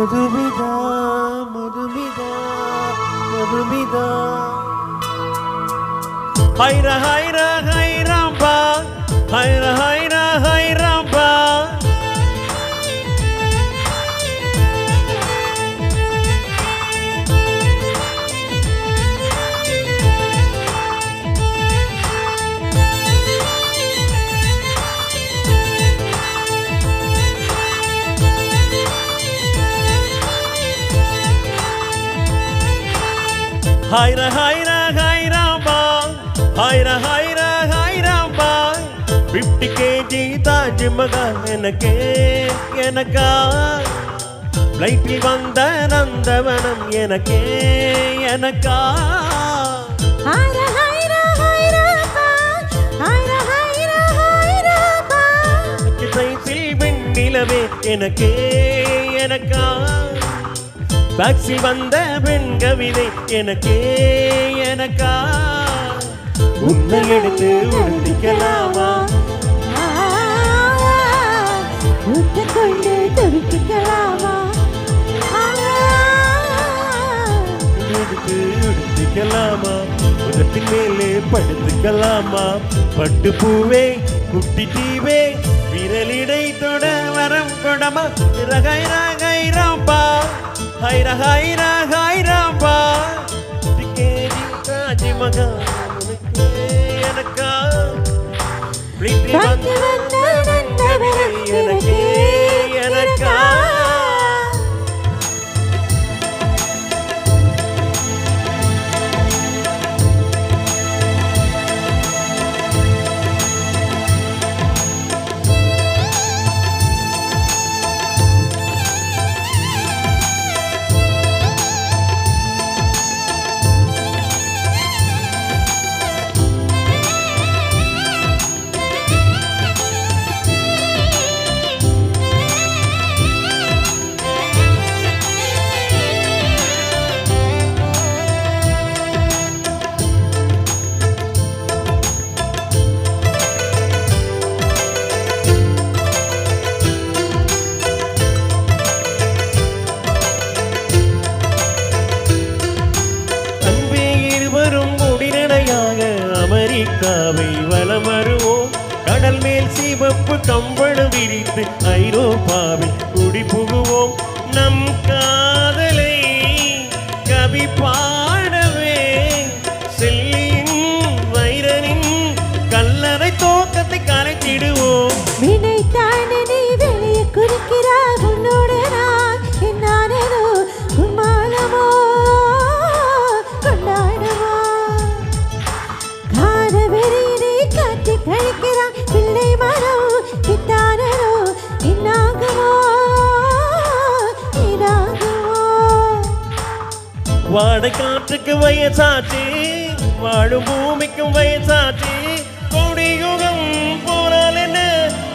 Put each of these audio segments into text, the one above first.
Madhumitha Madhumitha Madhumitha ஹைரா ஹைரா ஹைராம்பா ஹைரா ஹைரா ஹைராம்பா ஹைரா ஹைரா ஹைராம்பா ஹைரா ஹைரா ஹைராம்பா 50 kg Taj Mahal எனக்கே எனக்கா ஃப்ளைட்டில் வந்த நந்தவனம் எனக்கே எனக்கா ஹைரா ஹைரா ஹைராம்பா ஹைரா ஹைரா ஹைராம்பா சைஸில் வெண்ணிலவே எனக்கே எனக்கா டாக்ஸி வந்த பெண் கவிதை எனக்கே எனக்கா உன்னை எடுத்து உடுத்திக்கலாமா ஊற்றிக்கொண்டு துடிக்கலாமா எடுத்து உடுத்திக்கலாமா உதட்டின் மேலே படுத்துக்கலாமா பட்டு பூவே குட்டி தீவே விரலிடை தொட வரம் கொடமா ரகை ராம்பா ஹைரா ஹைரா ஹைராம்பா டிக்கேடி தாஜ்மஹால் எனக்கா பார்த்து வந்த நந்தவனம் எனக்கே எனக்கா அமெரிக்காவை வலம் வருவோம் கடல் மேல் சிவப்பு கம்பளம் விரித்து ஐரோப்பாவில் குடி புகுவோம் நம் காதலை கவி பாடவே செல்லியின் வைரனின் கல்லறை தோக்கத்தை கலைத்திடுவோம் வினைத்தான நீ வெளியே குறிக்கிறாய் உன்னோடு நான் என்னானோ கும்மாளமோ கொண்டாடுவோ காத வெறியினை காட்டி கழிக்கிறான் பிள்ளை மரம் பித்தானோ இன்னாகுமோ இனாகுமோ வாடை காற்றுக்கு வயசாச்சு வாழும் பூமிக்கும் வயசாச்சு கொடியுகம் போனால் என்ன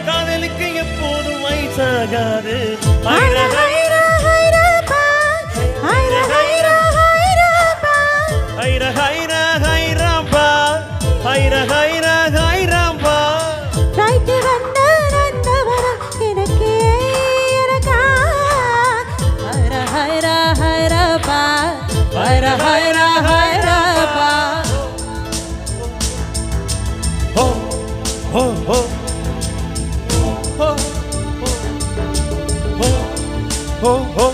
காதலுக்கு எப்போதும் வயசாகாது ஹைரா ஹைரா ஹைராம்பா ஹைரா ஹைரா ஹைராம்பா ஹைரா ஹைரா ஹைராம்பா ஹைரா ஹைரா ஹைராம்பா ஃப்ளைட் வந்த நந்தவனம் எனக்கே எனக்கா ஹைரா ஹைரா ஹைராம்பா ஹைரா ஹைரா ஹைராம்பா ஹோ ஹோ ஹோ ஹோ ஹோ ஹோ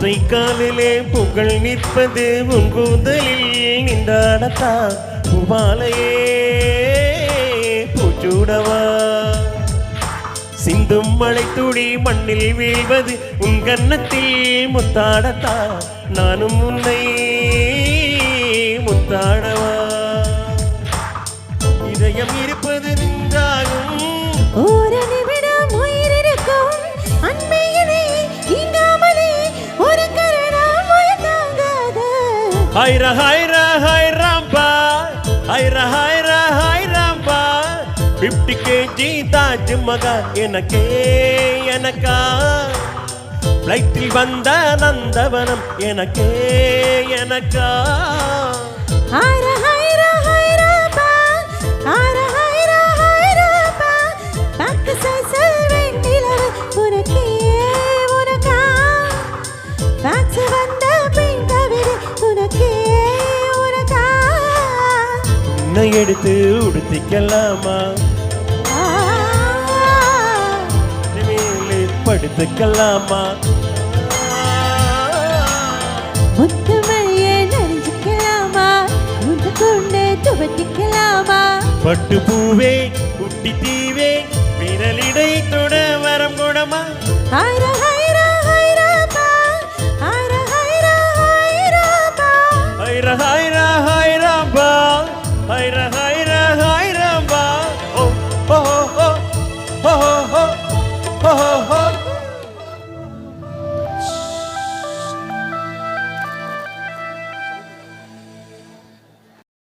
ஒற்றை காலிலே புகழ் நிற்பது உன் கூந்தலில் நின்றாடத்தா பூமாலையே பூச்சூடவா சிந்தும் மழை துளி மண்ணில் வீழ்வது உன் கன்னத்தில் முத்தாடத்தா நானும் உன்னை முத்தாடவா இதயம் இருப்பது நின்றாகும் ஒரு நிமிடம் உயிரிருக்கும் அன்மையிலே இங்காமலே ஒரு கரணம் உயர்ந்தாங்காது ஹைரா ஹைரா ஹைராம்பா ஹைரா ஹைரா ஹைராம்பா 50 kg தாஜ் மகால் எனக்கா ஃப்ளைட்டில் வந்த நந்தவனம் எனக்கா ஹைரா ஹைரா ஹைராபா ஹைரா ஹைரா ஹைராபா பக்க சைசல் வெண்ணிலவு உனக்கா பாக்ஸ் வந்த பெண் கவிதை உனக்கா உன்னை எடுத்து உடுத்திக்கலாமா மேலே படுத்துக்கலாமா முத்துமணியை நெஞ்சுக்கலாமா உண்டு கொண்டு துவட்டிக்கலாமா பட்டு பூவே குட்டி தீவே விரலிடை தொட வரம் கொடமா ஹைரா ஹைரா ஹைராபா ஹைரா ஹைரா ஹைராபா ஹைரா ஹைரா